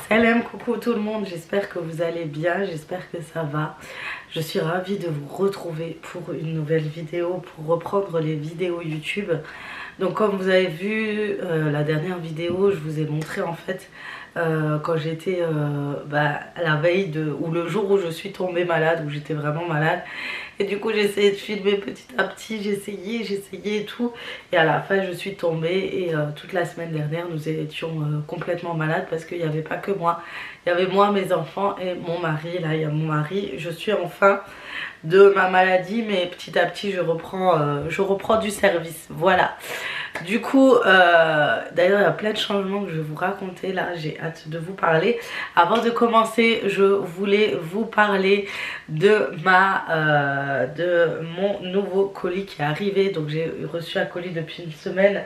Salam, coucou tout le monde, j'espère que vous allez bien, j'espère que ça va. Je suis ravie de vous retrouver pour une nouvelle vidéo, pour reprendre les vidéos YouTube. Donc comme vous avez vu la dernière vidéo, je vous ai montré en fait quand j'étais la veille ou le jour où je suis tombée malade, où j'étais vraiment malade. Et du coup j'ai essayé de filmer petit à petit, j'ai essayé et tout. Et à la fin je suis tombée et toute la semaine dernière nous étions complètement malades parce qu'il n'y avait pas que moi. Il y avait moi, mes enfants et mon mari. Là il y a mon mari. Je suis enfin de ma maladie mais petit à petit je reprends du service. Voilà. Du coup, d'ailleurs il y a plein de changements que je vais vous raconter là, j'ai hâte de vous parler. Avant de commencer, je voulais vous parler de mon nouveau colis qui est arrivé. Donc j'ai reçu un colis depuis une semaine,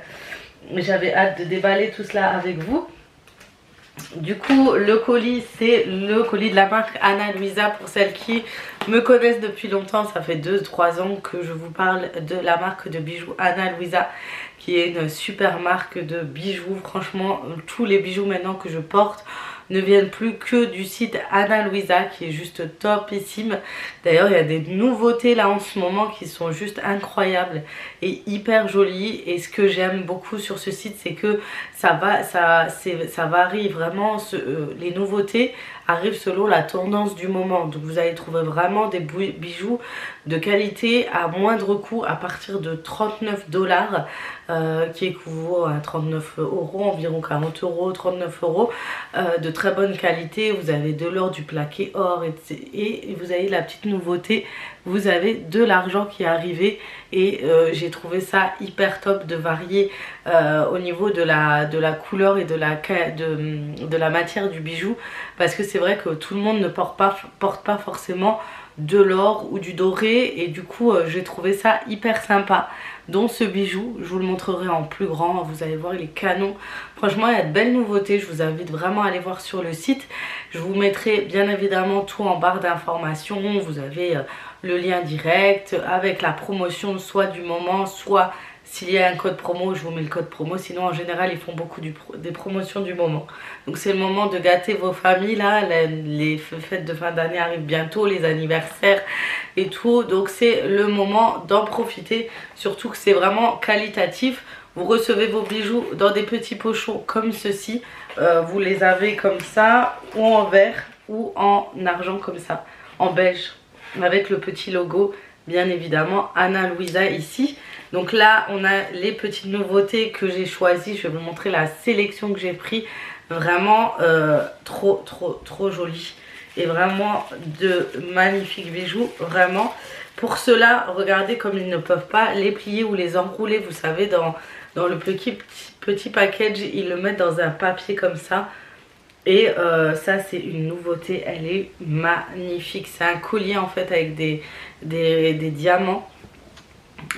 j'avais hâte de déballer tout cela avec vous. Du coup le colis, c'est le colis de la marque Ana Luisa. Pour celles qui me connaissent depuis longtemps, ça fait 2-3 ans que je vous parle de la marque de bijoux Ana Luisa, qui est une super marque de bijoux. Franchement tous les bijoux maintenant que je porte ne viennent plus que du site Ana Luisa, qui est juste topissime. D'ailleurs il y a des nouveautés là en ce moment qui sont juste incroyables et hyper jolies. Et ce que j'aime beaucoup sur ce site, c'est que ça varie vraiment, les nouveautés arrivent selon la tendance du moment. Donc vous allez trouver vraiment des bijoux de qualité à moindre coût à partir de 39 $, qui équivaut à 39 €, environ 40 €, 39 €, de très bonne qualité. Vous avez de l'or, du plaqué or et vous avez la petite nouveauté, vous avez de l'argent qui est arrivé. Et j'ai trouvé ça hyper top de varier au niveau de la couleur et de la matière du bijou, parce que c'est vrai que tout le monde ne porte pas forcément de l'or ou du doré, et du coup j'ai trouvé ça hyper sympa. Donc ce bijou, je vous le montrerai en plus grand, vous allez voir, il est canon. Franchement il y a de belles nouveautés, je vous invite vraiment à aller voir sur le site. Je vous mettrai bien évidemment tout en barre d'informations. Vous avez le lien direct avec la promotion soit du moment, soit s'il y a un code promo, je vous mets le code promo. Sinon en général ils font beaucoup des promotions du moment. Donc c'est le moment de gâter vos familles là. Les fêtes de fin d'année arrivent bientôt, les anniversaires et tout. Donc c'est le moment d'en profiter. Surtout que c'est vraiment qualitatif. Vous recevez vos bijoux dans des petits pochons comme ceci. Vous les avez comme ça, ou en verre ou en argent comme ça, en beige, avec le petit logo bien évidemment Ana Luisa ici. Donc là on a les petites nouveautés que j'ai choisies. Je vais vous montrer la sélection que j'ai pris. Vraiment trop jolie. Et vraiment de magnifiques bijoux. Vraiment. Pour cela, regardez comme ils ne peuvent pas les plier ou les enrouler. Vous savez, dans le petit package, ils le mettent dans un papier comme ça. Et ça c'est une nouveauté, elle est magnifique. C'est un collier en fait avec des diamants,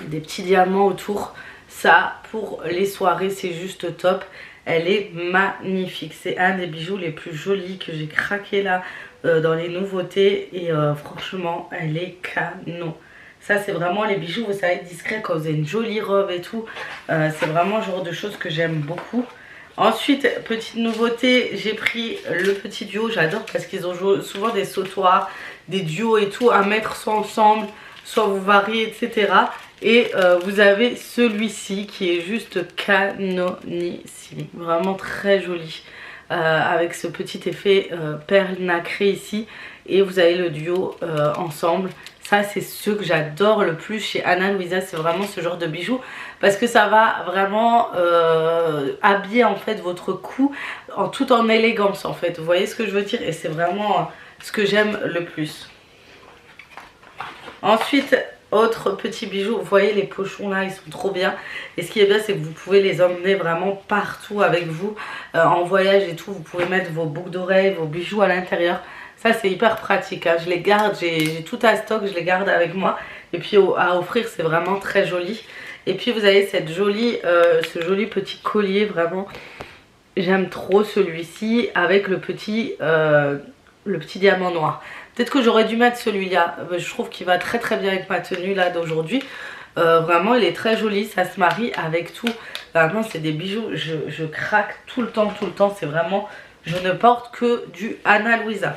des petits diamants autour. Ça pour les soirées c'est juste top. Elle est magnifique, c'est un des bijoux les plus jolis que j'ai craqué là dans les nouveautés. Et franchement elle est canon. Ça c'est vraiment les bijoux, vous savez, discrets quand vous avez une jolie robe et tout. C'est vraiment le genre de choses que j'aime beaucoup. Ensuite, petite nouveauté, j'ai pris le petit duo. J'adore parce qu'ils ont souvent des sautoirs, des duos et tout à mettre soit ensemble, soit vous variez, etc. Et vous avez celui-ci qui est juste canonissime, vraiment très joli, avec ce petit effet perle nacrée ici. Et vous avez le duo ensemble. Ça c'est ce que j'adore le plus chez Ana Luisa, c'est vraiment ce genre de bijoux, parce que ça va vraiment habiller en fait votre cou tout en élégance en fait. Vous voyez ce que je veux dire? Et c'est vraiment ce que j'aime le plus. Ensuite, autre petit bijou, vous voyez les pochons là, ils sont trop bien. Et ce qui est bien, c'est que vous pouvez les emmener vraiment partout avec vous, en voyage et tout. Vous pouvez mettre vos boucles d'oreilles, vos bijoux à l'intérieur. Ça c'est hyper pratique, hein. Je les garde, j'ai tout à stock, je les garde avec moi. Et puis à offrir, c'est vraiment très joli. Et puis vous avez cette ce joli petit collier, vraiment. J'aime trop celui-ci avec le petit diamant noir. Peut-être que j'aurais dû mettre celui-là. Je trouve qu'il va très bien avec ma tenue là d'aujourd'hui. Vraiment il est très joli, ça se marie avec tout. Vraiment c'est des bijoux, je craque tout le temps. C'est vraiment je ne porte que du Ana Luisa.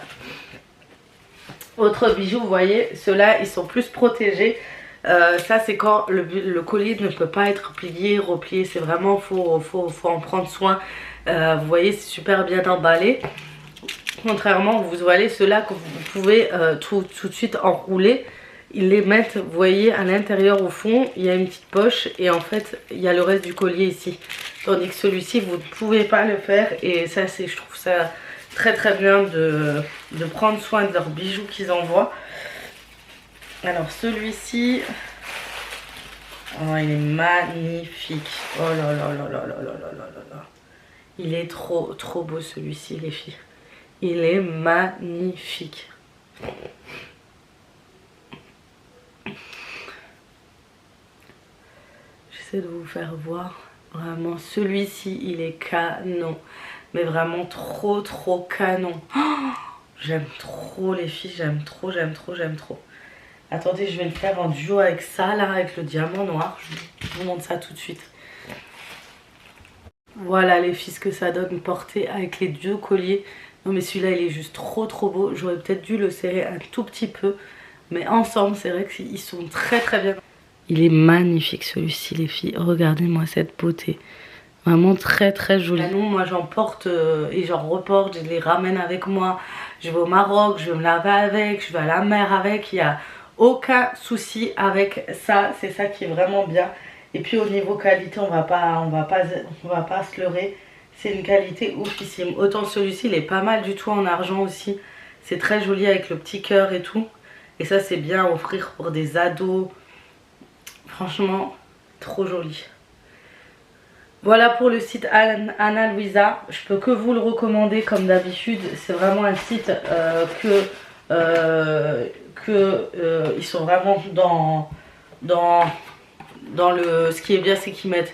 Autre bijou, vous voyez, ceux-là ils sont plus protégés. Ça c'est quand le collier ne peut pas être plié, replié, c'est vraiment, faut en prendre soin. Vous voyez, c'est super bien emballé. Contrairement, vous voyez ceux-là que vous pouvez tout de suite enrouler. Ils les mettent, vous voyez, à l'intérieur au fond, il y a une petite poche et en fait il y a le reste du collier ici. Tandis que celui-ci vous ne pouvez pas le faire et ça c'est, je trouve ça très très bien de prendre soin de leurs bijoux qu'ils envoient. Alors celui-ci, oh, il est magnifique. Oh là là là là là là là là là. Il est trop trop beau celui-ci les filles. Il est magnifique. J'essaie de vous faire voir. Vraiment celui-ci il est canon. Mais vraiment trop trop canon. Oh, j'aime trop les filles, j'aime trop, j'aime trop, j'aime trop. Attendez, je vais le faire en duo avec ça là, avec le diamant noir. Je vous montre ça tout de suite. Voilà les filles, ce que ça donne porté avec les deux colliers. Non mais celui-là il est juste trop trop beau. J'aurais peut-être dû le serrer un tout petit peu. Mais ensemble c'est vrai qu'ils sont très très bien. Il est magnifique celui-ci les filles. Regardez-moi cette beauté. Vraiment très très joli. Non, moi j'en porte et j'en reporte, je les ramène avec moi. Je vais au Maroc, je vais me laver avec, je vais à la mer avec. Il n'y a aucun souci avec ça. C'est ça qui est vraiment bien. Et puis au niveau qualité, on va pas se leurrer. C'est une qualité oufissime. Autant celui-ci, il est pas mal du tout en argent aussi. C'est très joli avec le petit cœur et tout. Et ça c'est bien à offrir pour des ados. Franchement, trop joli. Voilà pour le site Ana Luisa. Je peux que vous le recommander comme d'habitude. C'est vraiment un site ils sont vraiment dans le... Ce qui est bien, c'est qu'ils mettent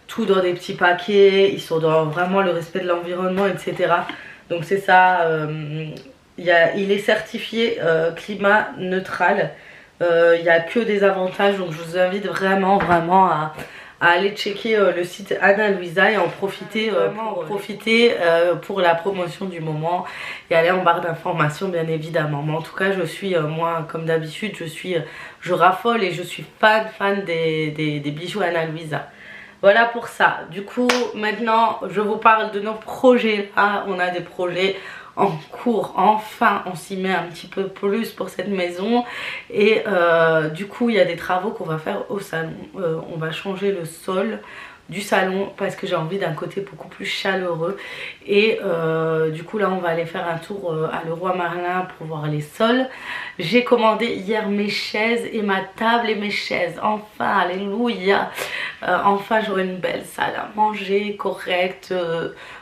tout dans des petits paquets. Ils sont dans vraiment le respect de l'environnement, etc. Donc c'est ça. Il est certifié climat neutral. Il n'y a que des avantages. Donc je vous invite vraiment à aller checker le site Ana Luisa et en profiter, pour la promotion du moment et aller en barre d'informations bien évidemment. Mais en tout cas je suis, moi comme d'habitude, je raffole et je suis fan des bijoux Ana Luisa. Voilà pour ça. Du coup maintenant je vous parle de nos projets là. On a des projets en cours, enfin on s'y met un petit peu plus pour cette maison et du coup il y a des travaux qu'on va faire au salon. On va changer le sol du salon parce que j'ai envie d'un côté beaucoup plus chaleureux et du coup là on va aller faire un tour à Leroy Merlin pour voir les sols. J'ai commandé hier mes chaises et ma table et mes chaises, enfin alléluia. Enfin j'aurai une belle salle à manger correcte,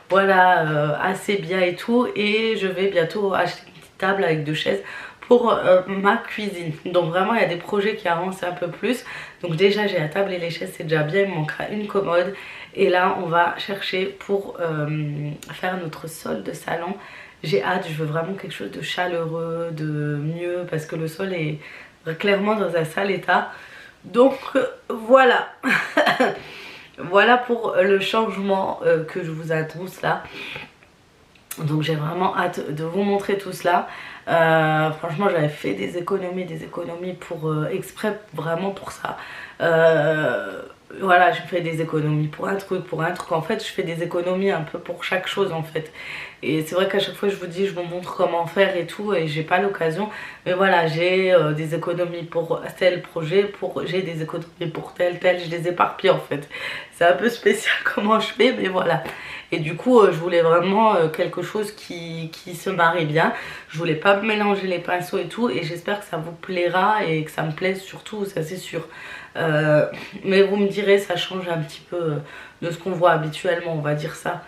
voilà, assez bien et tout, et je vais bientôt acheter une petite table avec 2 chaises pour ma cuisine. Donc vraiment il y a des projets qui avancent un peu plus. Donc déjà j'ai la table et les chaises, c'est déjà bien, il me manquera une commode et là on va chercher pour faire notre sol de salon. J'ai hâte, je veux vraiment quelque chose de chaleureux, de mieux, parce que le sol est clairement dans un sale état. Donc voilà. Voilà pour le changement que je vous annonce là. Donc j'ai vraiment hâte de vous montrer tout cela. Franchement j'avais fait des économies pour exprès vraiment pour ça. Voilà, je fais des économies pour un truc, en fait je fais des économies un peu pour chaque chose en fait. Et c'est vrai qu'à chaque fois je vous dis, je vous montre comment faire et tout, et j'ai pas l'occasion. Mais voilà, j'ai des économies pour tel projet, j'ai des économies pour tel, je les éparpille en fait. C'est un peu spécial comment je fais, mais voilà. Et du coup je voulais vraiment quelque chose qui se marie bien. Je voulais pas mélanger les pinceaux et tout, et j'espère que ça vous plaira et que ça me plaise surtout, ça c'est sûr. Mais vous me direz, ça change un petit peu de ce qu'on voit habituellement, on va dire ça.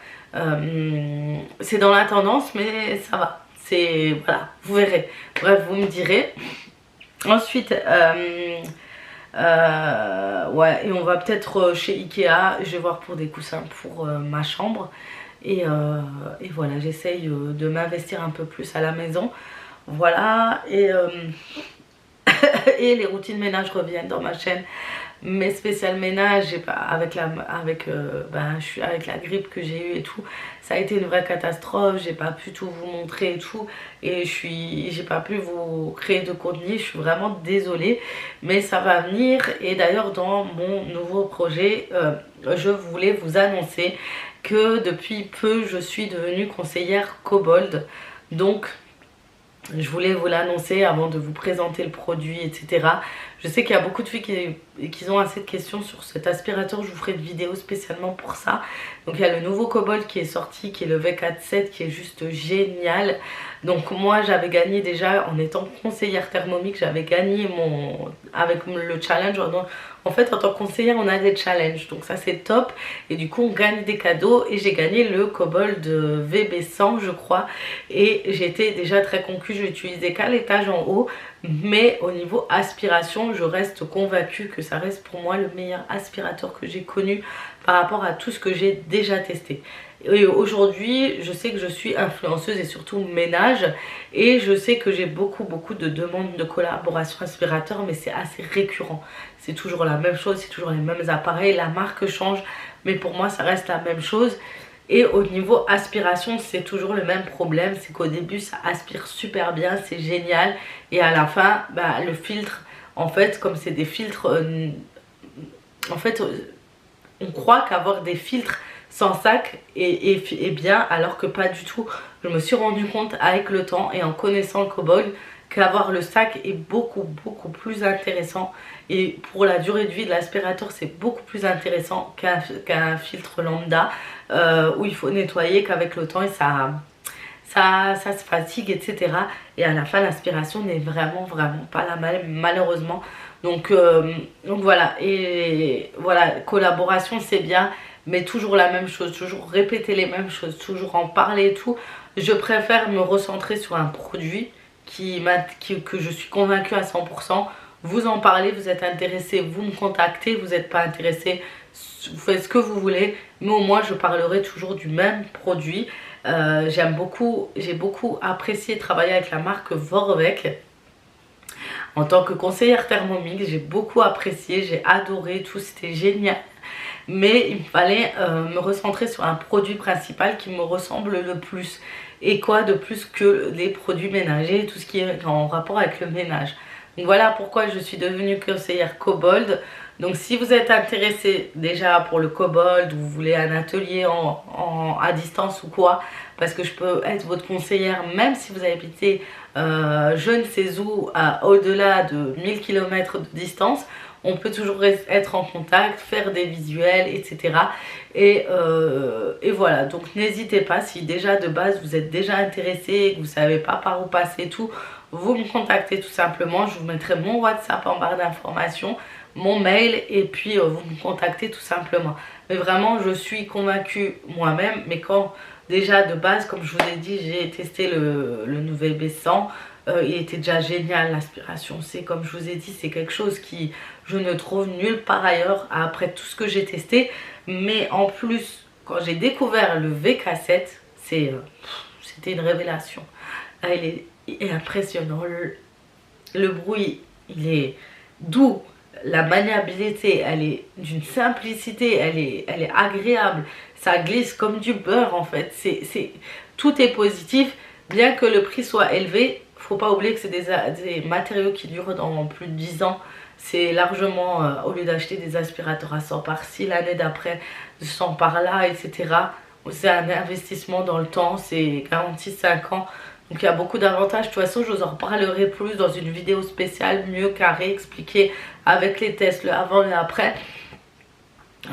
C'est dans la tendance, mais ça va. C'est, voilà, vous verrez. Bref, vous me direz. Ensuite, ouais, et on va peut-être chez Ikea. Je vais voir pour des coussins pour ma chambre. Et voilà, j'essaye de m'investir un peu plus à la maison. Voilà, et et les routines ménage reviennent dans ma chaîne. mes spéciales ménages, j'ai pas, je suis avec la grippe que j'ai eue et tout, ça a été une vraie catastrophe, j'ai pas pu tout vous montrer et tout, et j'ai pas pu vous créer de contenu, je suis vraiment désolée, mais ça va venir. Et d'ailleurs dans mon nouveau projet, je voulais vous annoncer que depuis peu je suis devenue conseillère Kobold. Donc je voulais vous l'annoncer avant de vous présenter le produit, etc. Je sais qu'il y a beaucoup de filles qui ont assez de questions sur cet aspirateur. Je vous ferai une vidéo spécialement pour ça. Donc il y a le nouveau Kobold qui est sorti, qui est le V4-7, qui est juste génial. Donc moi j'avais gagné déjà en étant conseillère Thermomix, j'avais gagné avec le challenge. En fait en tant que conseillère on a des challenges, donc ça c'est top. Et du coup on gagne des cadeaux et j'ai gagné le Kobold VB100 je crois. Et j'étais déjà très conquise, je l'utilisais qu'à l'étage en haut. Mais au niveau aspiration je reste convaincue que ça reste pour moi le meilleur aspirateur que j'ai connu par rapport à tout ce que j'ai déjà testé. Et aujourd'hui je sais que je suis influenceuse et surtout ménage, et je sais que j'ai beaucoup de demandes de collaboration aspirateur, mais c'est assez récurrent, c'est toujours la même chose, c'est toujours les mêmes appareils, la marque change mais pour moi ça reste la même chose. Et au niveau aspiration c'est toujours le même problème, c'est qu'au début ça aspire super bien, c'est génial, et à la fin le filtre, en fait comme c'est des filtres, en fait on croit qu'avoir des filtres sans sac est bien, alors que pas du tout. Je me suis rendu compte avec le temps et en connaissant le Kobold qu'avoir le sac est beaucoup plus intéressant, et pour la durée de vie de l'aspirateur c'est beaucoup plus intéressant qu'un filtre lambda où il faut nettoyer qu'avec le temps et ça se fatigue, etc. Et à la fin l'aspiration n'est vraiment pas la même malheureusement. Donc voilà, et voilà, collaboration c'est bien, mais toujours la même chose, toujours répéter les mêmes choses, toujours en parler et tout. Je préfère me recentrer sur un produit que je suis convaincue à 100%. Vous en parlez, vous êtes intéressé, vous me contactez, vous n'êtes pas intéressé, vous faites ce que vous voulez, mais au moins je parlerai toujours du même produit. J'ai beaucoup apprécié travailler avec la marque Vorwerk. En tant que conseillère Thermomix, j'ai beaucoup apprécié, j'ai adoré, tout c'était génial. Mais il me fallait me recentrer sur un produit principal qui me ressemble le plus. Et quoi de plus que les produits ménagers, tout ce qui est en rapport avec le ménage. Donc voilà pourquoi je suis devenue conseillère Kobold. Donc si vous êtes intéressé déjà pour le Kobold, ou vous voulez un atelier à distance ou quoi, parce que je peux être votre conseillère même si vous habitez je ne sais où, au-delà de 1000 km de distance, on peut toujours être en contact, faire des visuels, etc. Et voilà, donc n'hésitez pas, si déjà de base vous êtes déjà intéressé, que vous ne savez pas par où passer et tout, vous me contactez tout simplement. Je vous mettrai mon WhatsApp en barre d'informations, mon mail, et puis vous me contactez tout simplement. Mais vraiment je suis convaincue moi-même, mais quand déjà de base, comme je vous ai dit, j'ai testé le nouvel B100, il était déjà génial. L'aspiration, c'est comme je vous ai dit, c'est quelque chose qui je ne trouve nulle part ailleurs après tout ce que j'ai testé. Mais en plus, quand j'ai découvert le VK7, c'était une révélation. Là, il est impressionnant, le bruit il est doux, la maniabilité elle est d'une simplicité, elle est agréable, ça glisse comme du beurre en fait, tout est positif. Bien que le prix soit élevé, faut pas oublier que c'est des matériaux qui durent dans plus de 10 ans. C'est largement, au lieu d'acheter des aspirateurs à 100 par-ci, l'année d'après 100 par-là, etc. C'est un investissement dans le temps, c'est garanti 5 ans. Donc il y a beaucoup d'avantages. De toute façon je vous en reparlerai plus dans une vidéo spéciale, mieux carrée, expliquée avec les tests, le avant et après.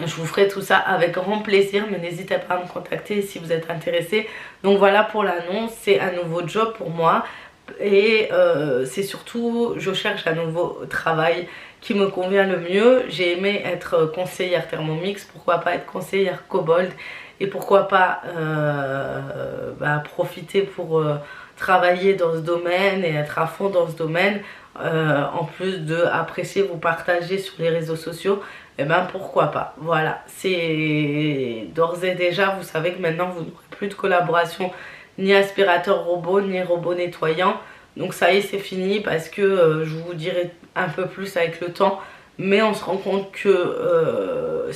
Je vous ferai tout ça avec grand plaisir, mais n'hésitez pas à me contacter si vous êtes intéressé. Donc voilà pour l'annonce, c'est un nouveau job pour moi. Et c'est surtout, je cherche un nouveau travail qui me convient le mieux. J'ai aimé être conseillère Thermomix, pourquoi pas être conseillère Kobold, et pourquoi pas profiter pour travailler dans ce domaine et être à fond dans ce domaine, en plus de apprécier vous partager sur les réseaux sociaux. Et ben pourquoi pas. Voilà, c'est d'ores et déjà, vous savez que maintenant vous n'aurez plus de collaboration ni aspirateur robot ni robot nettoyant. Donc ça y est, c'est fini, parce que je vous dirai un peu plus avec le temps, Mais on se rend compte que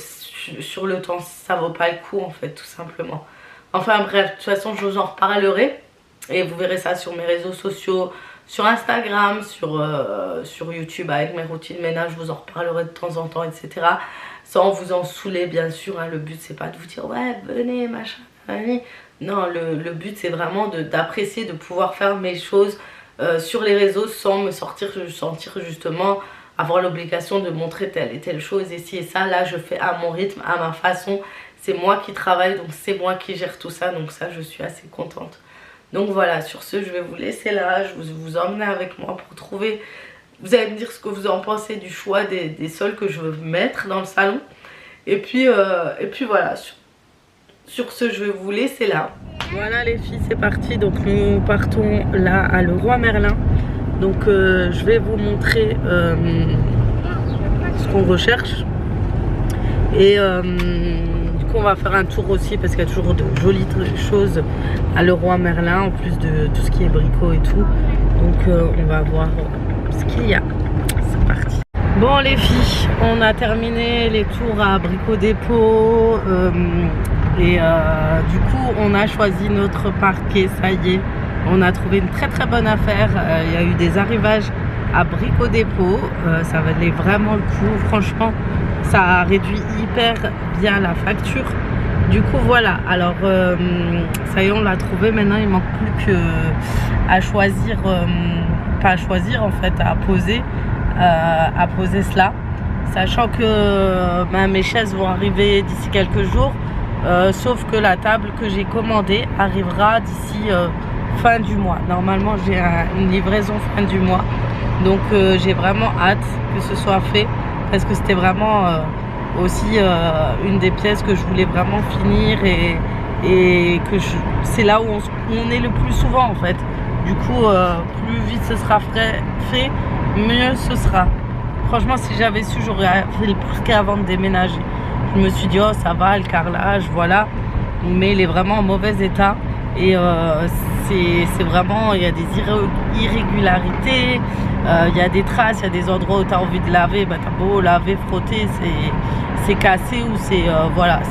sur le temps, ça vaut pas le coup en fait, tout simplement. Enfin bref, de toute façon, je vous en reparlerai. Et vous verrez ça sur mes réseaux sociaux, sur Instagram, sur YouTube avec mes routines ménage. Je vous en reparlerai de temps en temps, etc. Sans vous en saouler, bien sûr. Hein. Le but, c'est pas de vous dire, ouais, venez, machin, allez. Non, le but, c'est vraiment d'apprécier, de pouvoir faire mes choses sur les réseaux sans me sentir justement avoir l'obligation de montrer telle et telle chose. Et si et ça, là, je fais à mon rythme, à ma façon. C'est moi qui travaille, donc c'est moi qui gère tout ça. Donc ça, je suis assez contente. Donc voilà, sur ce, je vais vous laisser là. Je vais vous emmener avec moi pour trouver... Vous allez me dire ce que vous en pensez du choix des sols que je veux mettre dans le salon. Et puis voilà, sur ce, je vais vous laisser là. Voilà les filles, c'est parti. Donc nous partons là à Leroy Merlin. Donc je vais vous montrer ce qu'on recherche. Et du coup on va faire un tour aussi parce qu'il y a toujours de jolies choses à Leroy Merlin en plus de tout ce qui est bricot et tout. Donc on va voir ce qu'il y a. C'est parti. Bon les filles, on a terminé les tours à Brico Dépôt du coup on a choisi notre parquet, ça y est. On a trouvé une très bonne affaire. Il y a eu des arrivages à Brico Dépôt. Ça valait vraiment le coup. Franchement, ça a réduit hyper bien la facture. Du coup, voilà. Alors, ça y est, on l'a trouvé. Maintenant, il manque plus qu'à choisir, pas à choisir en fait, à poser cela. Sachant que mes chaises vont arriver d'ici quelques jours. Sauf que la table que j'ai commandée arrivera d'ici fin du mois. Normalement j'ai une livraison fin du mois, donc j'ai vraiment hâte que ce soit fait parce que c'était vraiment aussi une des pièces que je voulais vraiment finir et que c'est là où on est le plus souvent en fait. Du coup plus vite ce sera fait, mieux ce sera. Franchement, si j'avais su, j'aurais fait le parquet avant de déménager. Je me suis dit oh ça va, le carrelage voilà, mais il est vraiment en mauvais état. Et c'est vraiment, il y a des irrégularités, il y a des traces, il y a des endroits où tu as envie de laver, bah t'as beau laver, frotter, c'est cassé ou c'est voilà,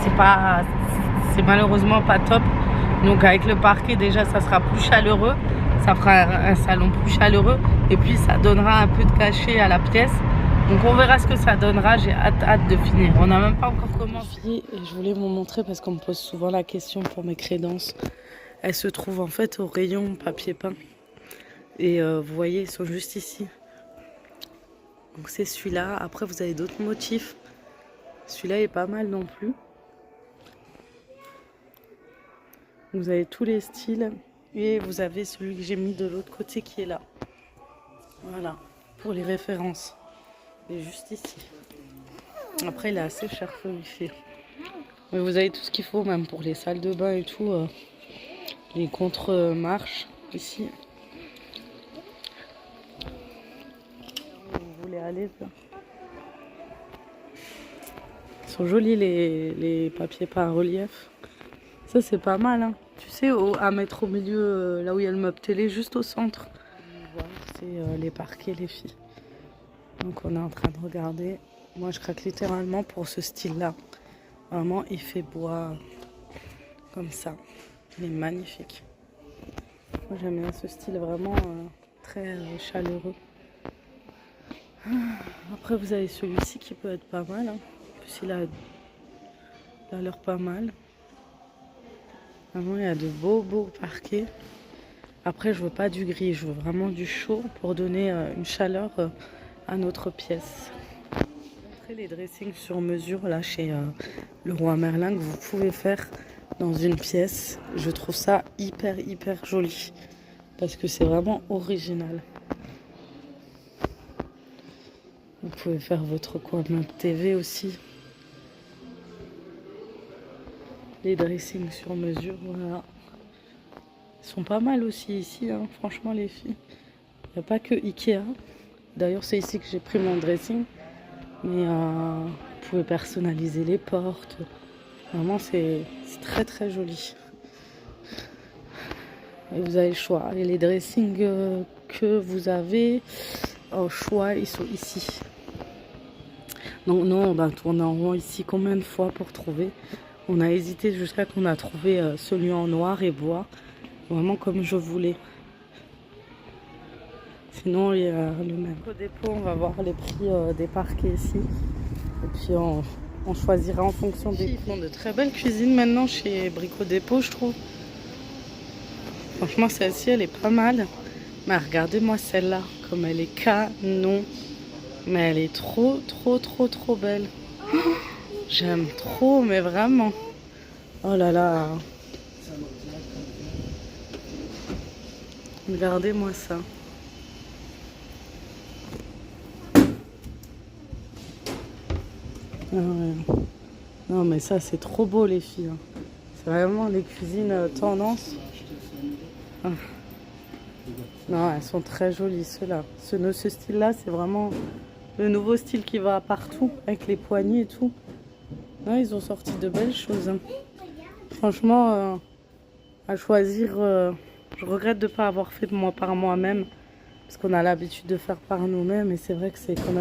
c'est malheureusement pas top. Donc avec le parquet déjà ça sera plus chaleureux, ça fera un salon plus chaleureux et puis ça donnera un peu de cachet à la pièce. Donc on verra ce que ça donnera, j'ai hâte de finir. On n'a même pas encore commencé. Et je voulais vous montrer parce qu'on me pose souvent la question pour mes crédences. Elles se trouvent en fait au rayon papier peint. Et vous voyez, ils sont juste ici. Donc c'est celui-là. Après vous avez d'autres motifs. Celui-là est pas mal non plus. Vous avez tous les styles. Et vous avez celui que j'ai mis de l'autre côté qui est là. Voilà, pour les références. Il est juste ici. Après il est assez cher celui-ci. Mais vous avez tout ce qu'il faut même pour les salles de bain et tout. Les contre-marches ici. Vous voulez aller là. Ils sont jolis les papiers par relief. Ça c'est pas mal hein. Tu sais à mettre au milieu là où il y a le meuble télé juste au centre. Voilà, c'est les parquets les filles. Donc on est en train de regarder. Moi je craque littéralement pour ce style là. Vraiment il fait bois comme ça. Il est magnifique. Moi j'aime bien ce style vraiment très chaleureux. Après vous avez celui-ci qui peut être pas mal. Hein. En plus il a l'air pas mal. Vraiment il y a de beaux parquets. Après je veux pas du gris, je veux vraiment du chaud pour donner une chaleur à notre pièce. Après les dressings sur mesure là chez Leroy Merlin que vous pouvez faire dans une pièce, je trouve ça hyper joli parce que c'est vraiment original. Vous pouvez faire votre coin de TV aussi. Les dressings sur mesure, voilà. Ils sont pas mal aussi ici, hein, franchement les filles. Il n'y a pas que Ikea. D'ailleurs c'est ici que j'ai pris mon dressing. Mais vous pouvez personnaliser les portes. Vraiment c'est très joli. Et vous avez le choix. Et les dressings que vous avez en choix, ils sont ici. Donc non, on a tourné en rond ici combien de fois pour trouver. On a hésité jusqu'à qu'on a trouvé celui en noir et bois. Vraiment comme je voulais. Sinon, il y a le même. Au dépôt, on va voir les prix des parquets ici. Et puis, on choisira en fonction des... Ils font de très belles cuisines maintenant chez Brico Dépôt, je trouve. Franchement, celle-ci, elle est pas mal. Mais regardez-moi celle-là, comme elle est canon. Mais elle est trop belle. Oh, j'aime trop, mais vraiment. Oh là là. Regardez-moi ça. Ah ouais. Non mais ça c'est trop beau les filles. C'est vraiment les cuisines tendance. Ah. Non, elles sont très jolies ceux-là. Ce style-là, c'est vraiment le nouveau style qui va partout avec les poignées et tout. Non, ils ont sorti de belles choses. Hein. Franchement, à choisir, je regrette de ne pas avoir fait par moi-même. Parce qu'on a l'habitude de faire par nous-mêmes. Et c'est vrai que c'est quand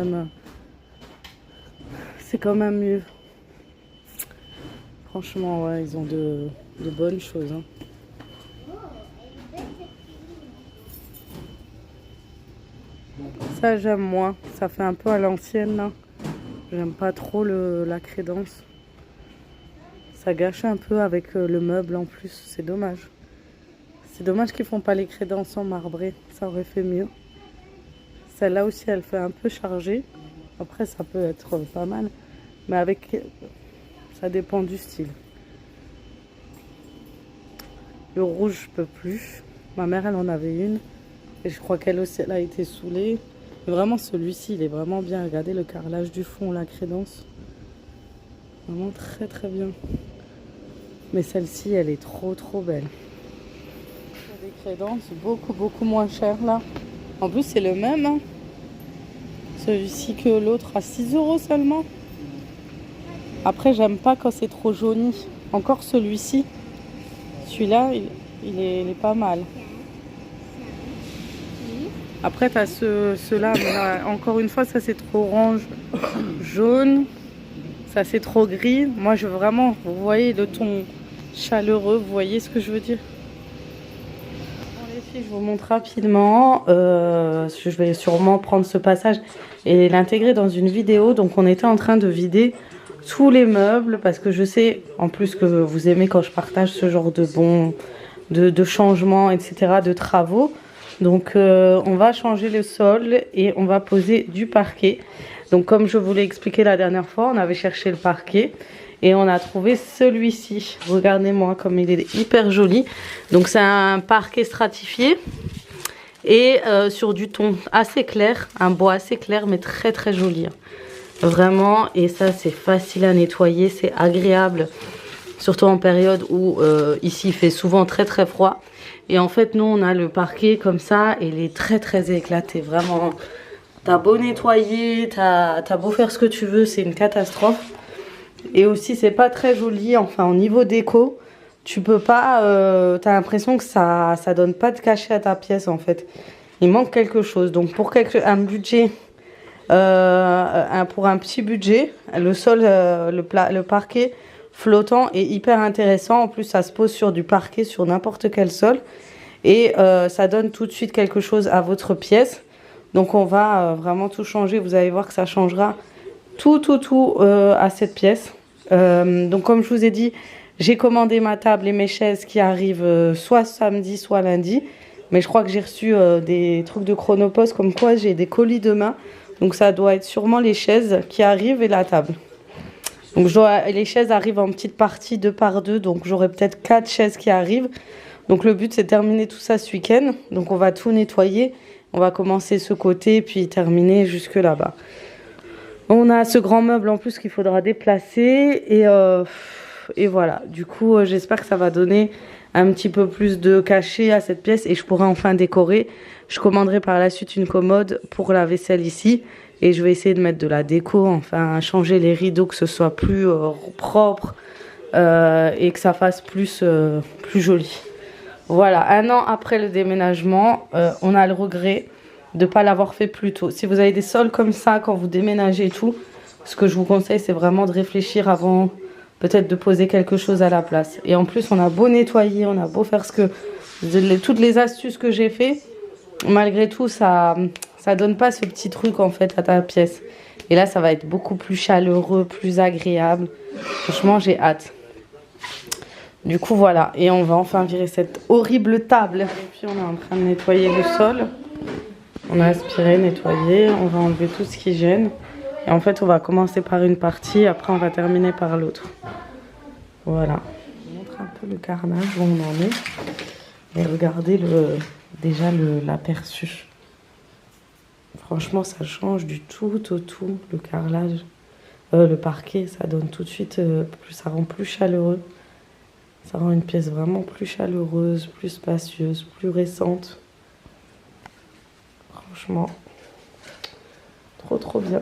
même mieux. Franchement, ouais, ils ont de bonnes choses. Hein. Ça, j'aime moins. Ça fait un peu à l'ancienne, là. J'aime pas trop la crédence. Ça gâche un peu avec le meuble en plus. C'est dommage. C'est dommage qu'ils font pas les crédences en marbré. Ça aurait fait mieux. Celle-là aussi, elle fait un peu chargée. Après, ça peut être pas mal. Mais avec... Ça dépend du style. Le rouge, je peux plus. Ma mère, elle en avait une. Et je crois qu'elle aussi, elle a été saoulée. Mais vraiment, celui-ci, il est vraiment bien. Regardez le carrelage du fond, la crédence. Vraiment très bien. Mais celle-ci, elle est trop belle. Il y a des crédences beaucoup moins chères, là. En plus, c'est le même. Hein. Celui-ci que l'autre à 6 € seulement. Après, j'aime pas quand c'est trop jauni. Encore celui-ci. Celui-là, il est pas mal. Après, tu as ceux-là. Mais là, encore une fois, ça c'est trop orange, jaune. Ça c'est trop gris. Moi, je veux vraiment, vous voyez le ton chaleureux. Vous voyez ce que je veux dire? Bon, les filles, je vous montre rapidement. Je vais sûrement prendre ce passage et l'intégrer dans une vidéo. Donc, on était en train de vider tous les meubles parce que je sais en plus que vous aimez quand je partage ce genre de changements, etc., de travaux. Donc on va changer le sol et on va poser du parquet. Donc comme je vous l'ai expliqué la dernière fois, on avait cherché le parquet et on a trouvé celui-ci. Regardez-moi comme il est hyper joli. Donc c'est un parquet stratifié et sur du ton assez clair, un bois assez clair mais très joli. Vraiment, et ça c'est facile à nettoyer, c'est agréable, surtout en période où ici il fait souvent très froid. Et en fait nous on a le parquet comme ça et il est très éclaté, vraiment. T'as beau nettoyer, t'as beau faire ce que tu veux, c'est une catastrophe. Et aussi c'est pas très joli, enfin au niveau déco, tu peux pas, t'as l'impression que ça donne pas de cachet à ta pièce en fait. Il manque quelque chose, donc pour un budget... pour un petit budget, le sol, le parquet flottant est hyper intéressant. En plus, ça se pose sur du parquet, sur n'importe quel sol. Et ça donne tout de suite quelque chose à votre pièce. Donc, on va vraiment tout changer. Vous allez voir que ça changera tout à cette pièce. Donc, comme je vous ai dit, j'ai commandé ma table et mes chaises qui arrivent soit samedi, soit lundi. Mais je crois que j'ai reçu des trucs de Chronopost comme quoi j'ai des colis demain. Donc ça doit être sûrement les chaises qui arrivent et la table. Donc les chaises arrivent en petite partie 2 par 2. Donc j'aurai peut-être 4 chaises qui arrivent. Donc le but c'est de terminer tout ça ce week-end. Donc on va tout nettoyer. On va commencer ce côté puis terminer jusque là-bas. On a ce grand meuble en plus qu'il faudra déplacer. Et voilà. Du coup j'espère que ça va donner un petit peu plus de cachet à cette pièce. Et je pourrai enfin décorer. Je commanderai par la suite une commode pour la vaisselle ici. Et je vais essayer de mettre de la déco, enfin changer les rideaux, que ce soit plus propre et que ça fasse plus joli. Voilà, 1 an après le déménagement, on a le regret de ne pas l'avoir fait plus tôt. Si vous avez des sols comme ça quand vous déménagez et tout, ce que je vous conseille, c'est vraiment de réfléchir avant peut-être de poser quelque chose à la place. Et en plus, on a beau nettoyer, on a beau faire toutes les astuces que j'ai fait, malgré tout, ça donne pas ce petit truc en fait à ta pièce. Et là, ça va être beaucoup plus chaleureux, plus agréable. Franchement, j'ai hâte. Du coup, voilà. Et on va enfin virer cette horrible table. Et puis, on est en train de nettoyer le sol. On a aspiré, nettoyé. On va enlever tout ce qui gêne. Et en fait, on va commencer par une partie. Après, on va terminer par l'autre. Voilà. Je vous montre un peu le carrelage où on en est. Et regardez déjà l'aperçu. Franchement, ça change du tout au tout, le carrelage. Le parquet, ça donne tout de suite, ça rend plus chaleureux. Ça rend une pièce vraiment plus chaleureuse, plus spacieuse, plus récente. Franchement, trop bien.